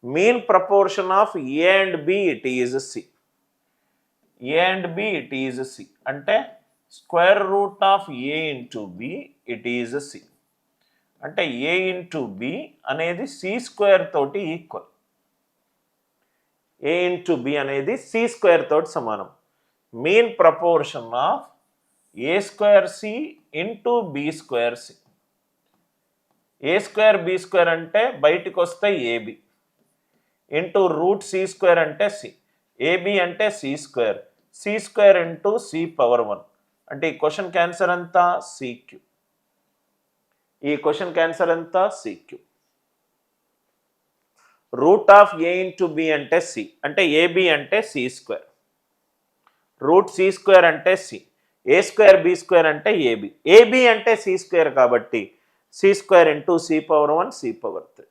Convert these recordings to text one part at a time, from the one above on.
mean proportion of A and B, it is C. A and B, it is C. అంటే square root of A into B, it is C. అంటే A into B అనేది C square తోటి equal. A into B అనేది C square తోటి సమానం. Mean proportion of A square C into B square C. A square B square అంటే బయటికి వస్తే AB into root C square అంటే C. AB అంటే C square. C square into C power 1. అంటే ఈ క్వశ్చన్కి ఆన్సర్ ఎంత? CQ. ఈ క్వశ్చన్కి ఆన్సర్ ఎంత? CQ. Root of A into B అంటే C. అంటే AB అంటే C square. Root C square అంటే C. A square B square అంటే AB. AB అంటే C స్క్వేర్ కాబట్టి C square into C power 1 C పవర్ 3.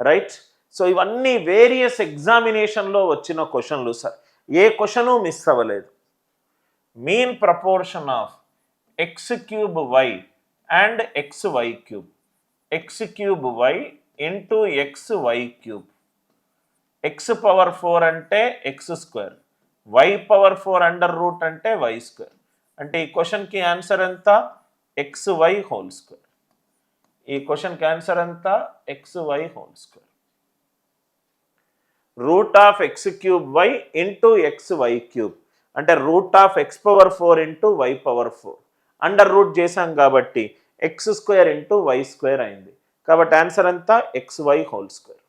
రైట్. సో ఇవన్నీ వేరియస్ ఎగ్జామినేషన్లో వచ్చిన క్వశ్చన్లు సార్. ఏ క్వశ్చను మిస్ అవ్వలేదు. Mean proportion of X cube Y and X why cube. X cube why into X why cube. X power 4 అంటే x square. Y power 4 under root అంటే y square. అంటే ఈ క్వశ్చన్కి ఆన్సర్ ఎంత? X y whole square. ఈ క్వశ్చన్కి answer ఎంత? X y whole square. Root of X cube why into X why cube అంటే root of x power 4 into y power 4. Under root చేసాం కాబట్టి x square into y square అయింది. కాబట్టి answer అంతా x y whole square.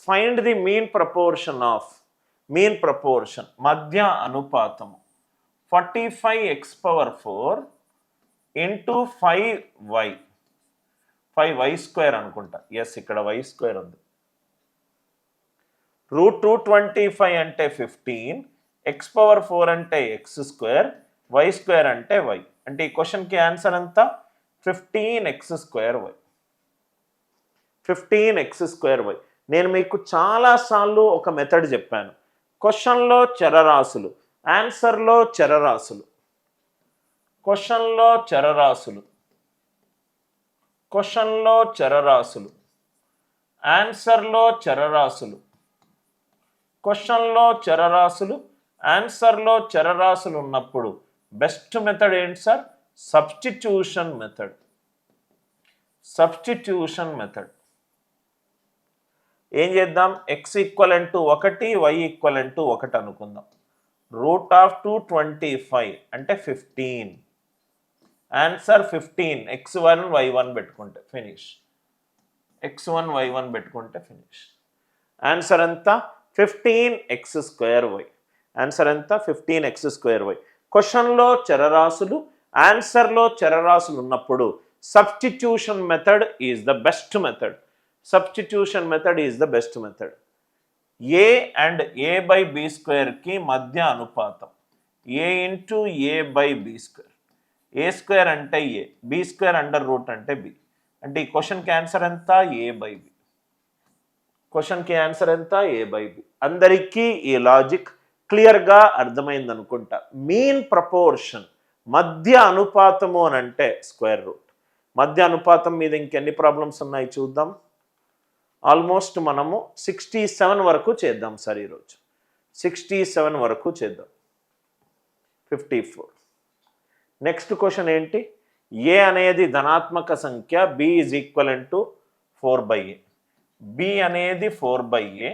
Find the mean proportion of. Mean proportion మధ్య అనుపాతము 45x power 4 into 5y. 5y square అనుకుంటా. Yes, ఇక్కడ y square ఉంది. Route 225 అంటే 15, ఎక్స్ పవర్ 4 అంటే ఎక్స్ స్క్వేర్, వై స్క్వేర్ అంటే వై. అంటే ఈ క్వశ్చన్కి ఆన్సర్ అంతా 15x square y. 15x square y. నేను మీకు చాలాసార్లు ఒక మెథడ్ చెప్పాను. క్వశ్చన్లో చరరాశులు, ఆన్సర్లో చరరాశులు. క్వశ్చన్లో చరరాశులు, క్వశ్చన్లో చరరాశులు, ఆన్సర్లో చరరాశులు. క్వశ్చన్లో చరరాశులు, ఆన్సర్లో చరరాశులు ఉన్నప్పుడు బెస్ట్ మెథడ్ ఏంటి sir? Substitution method. Substitution method. ఏం చేద్దాం? X equivalent to 1, Y equivalent to 1 అనుకుందాం. రూట్ ఆఫ్ 225 అంటే 15. ఆన్సర్ 15. x1 y1 పెట్టుకుంటే ఫినిష్. x1 y1 పెట్టుకుంటే ఫినిష్. ఆన్సర్ అంతా 15x స్క్వేర్ వై. ఆన్సర్ ఎంత? 15x square y. క్వశ్చన్లో చరరాశులు, ఆన్సర్లో చరరాశులు ఉన్నప్పుడు substitution method is the best method. Substitution method is the best method. A and a by b స్క్వేర్కి మధ్య అనుపాతం ఏ into a by b square. A square అంటే a, b square under root అంటే బి. అంటే ఈ క్వశ్చన్కి ఆన్సర్ ఎంత? A by b. క్వశ్చన్కి ఆన్సర్ ఎంత? A by b. అందరికీ ఈ లాజిక్ క్లియర్గా అర్థమైంది అనుకుంటా. మీన్ ప్రపోర్షన్ మధ్య అనుపాతము అని అంటే స్క్వేర్ రూట్. మధ్య అనుపాతం మీద ఇంకెన్ని ప్రాబ్లమ్స్ ఉన్నాయి చూద్దాం. ఆల్మోస్ట్ మనము 67 వరకు చేద్దాం సార్ ఈరోజు. 67 వరకు చేద్దాం. 54. నెక్స్ట్ క్వశ్చన్ ఏంటి? ఏ అనేది ధనాత్మక సంఖ్య, B is equivalent to 4/a. B అనేది 4/a.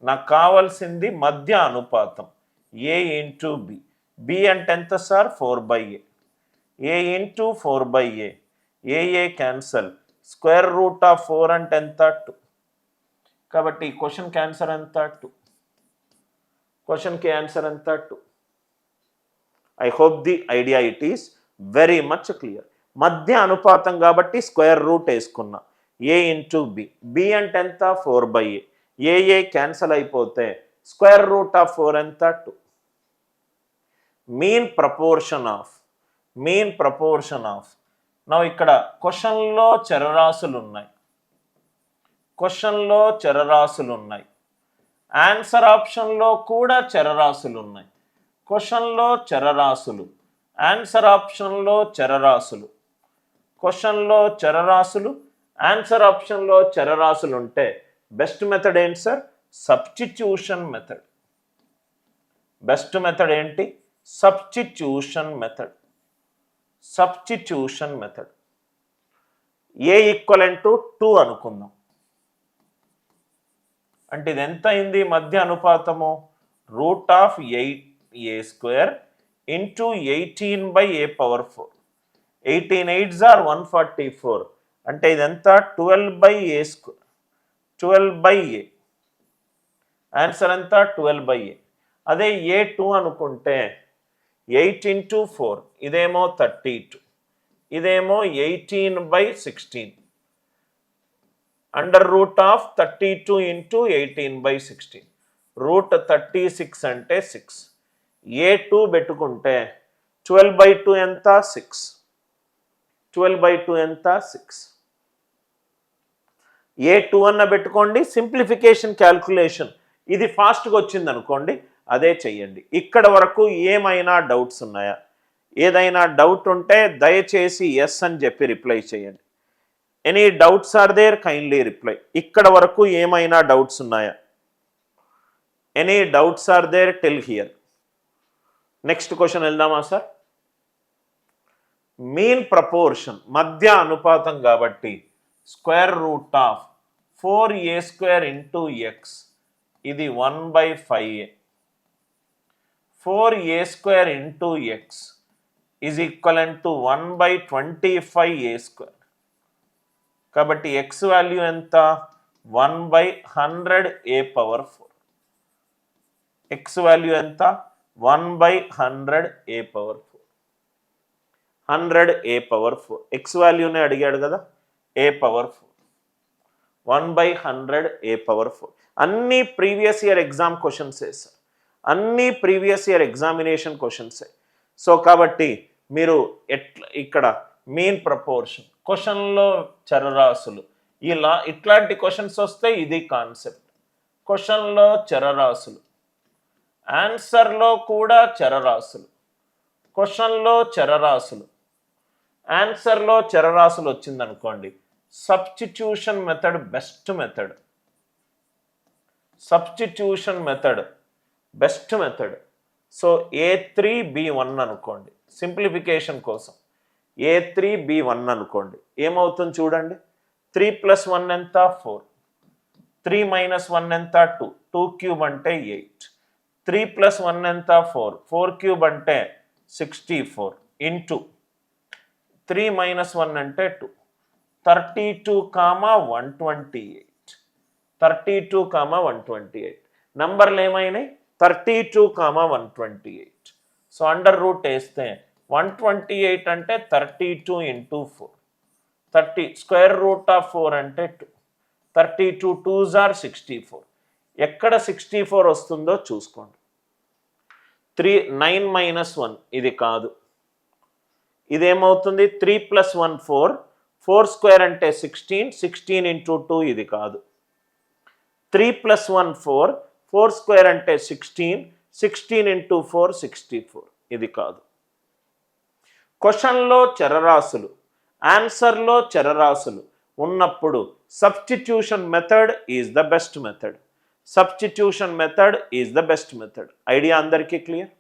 నాకు కావాల్సింది మధ్య అనుపాతం ఏ ఇంటూ బి. బి అంటే ఎంత sir? 4/a. A into 4/a. A cancel. Square root of 4 అంటే ఎంత? 2. కాబట్టి ఈ క్వశ్చన్కి ఆన్సర్ ఎంత? 2. క్వశ్చన్కి ఆన్సర్ ఎంత? 2. I hope the idea it is very much clear. మధ్య అనుపాతం కాబట్టి స్క్వేర్ రూట్ వేసుకున్నా. ఏ ఇంటూ బి. బి అంటే ఎంత? 4/a. ఏ క్యాన్సల్ అయిపోతే స్క్వేర్ రూట్ ఆఫ్ 4 ఎంత? 2. Mean proportion of. Mean proportion of. నా ఇక్కడ క్వశ్చన్లో చరరాశులు ఉన్నాయి. క్వశ్చన్లో చరరాశులు ఉన్నాయి. ఆన్సర్ ఆప్షన్లో కూడా చరరాశులు ఉన్నాయి. క్వశ్చన్లో చరరాశులు, ఆన్సర్ ఆప్షన్లో చరరాశులు. క్వశ్చన్లో చరరాశులు, ఆన్సర్ ఆప్షన్లో చరరాశులు ఉంటే బెస్ట్ మెథడ్ ఏంటి sir? Substitution method. Best method ఏంటి? Substitution method. Substitution method. A equivalent to 2 అనుకుందాం. అంటే ఇది ఎంత అయింది మధ్య అనుపాతము? Root of 8a² into 18/a⁴. 18 8s are 144. అంటే ఇదంతా 12/a². 12/a. ఆన్సర్ అంతా 12/a. అదే a2 అనుకుంటే 8 × 4 ఇదేమో 32, ఇదేమో 18/16. Under root of 32 × 18/16. రూట్ 36 అంటే 6. a2 పెట్టుకుంటే 12/2 ఎంత? 6. 12/2 ఎంత? 6. a2 అన్న పెట్టుకోండి. సింప్లిఫికేషన్ క్యాల్కులేషన్ ఇది ఫాస్ట్గా వచ్చింది అనుకోండి, అదే చెయ్యండి. ఇక్కడ వరకు ఏమైనా డౌట్స్ ఉన్నాయా? ఏదైనా డౌట్ ఉంటే దయచేసి ఎస్ అని చెప్పి రిప్లై చేయండి. Any doubts are there? Kindly reply. ఇక్కడ వరకు ఏమైనా డౌట్స్ ఉన్నాయా? Any doubts are there? Tell here. Next question వెళ్దామా సార్? మీన్ ప్రపోర్షన్ మధ్య అనుపాతం కాబట్టి square root of 4a² into x ఇది 1/5a. 4a² into x is equivalent to 1/25a². కాబట్టి x వాల్యూ ఎంత? 1/100a⁴. x వాల్యూ ఎంత? 1/100a⁴. 100a⁴. x వాల్యూనే అడిగాడు కదా, a⁴. 1/100a⁴. అన్ని ప్రీవియస్ ఇయర్ ఎగ్జామ్ క్వశ్చన్సే సార్, అన్ని ప్రీవియస్ ఇయర్ ఎగ్జామినేషన్ క్వశ్చన్సే. సో కాబట్టి మీరు ఇక్కడ మీన్ ప్రపోర్షన్, క్వశ్చన్లో చరరాశులు, ఇట్లాంటి క్వశ్చన్స్ వస్తే ఇది కాన్సెప్ట్. క్వశ్చన్లో చరరాశులు, ఆన్సర్లో కూడా చరరాశులు. క్వశ్చన్లో చరరాశులు, ఆన్సర్లో చరరాశులు వచ్చిందనుకోండి, substitution method best method. Substitution method best method. So a3b1 అనుకోండి, సింప్లిఫికేషన్ కోసం a3b1 అనుకోండి. ఏమవుతుంది చూడండి, 3 + 1 ఎంత? 4. 3 - 1 ఎంత? 2. 2³ అంటే 8. 3 + 1 ఎంత? 4. 4³ అంటే 64 ఇంటూ 3 - 1 అంటే 2. 32, 128. 32, 128. నంబర్లు ఏమైనాయి? 32, 128. సో అండర్ రూట్ వేస్తే 128 అంటే 32 × 4. 30 స్క్వేర్ రూట్ ఆఫ్ 4 అంటే 2. 32 2s are 64. ఎక్కడ 64 వస్తుందో చూసుకోండి. 9 - 1 ఇది కాదు. ఇదేమవుతుంది? 3 + 1 4. 4² అంటే 16. 16 × 2 ఇది కాదు. 3 + 1 4. 4² అంటే 16. 16 × 4 64 ఇది కాదు. క్వశ్చన్లో చరరాశులు, ఆన్సర్లో చరరాశులు ఉన్నప్పుడు substitution method is the best method. Substitution method is the best method. Idea అందరికీ క్లియర్?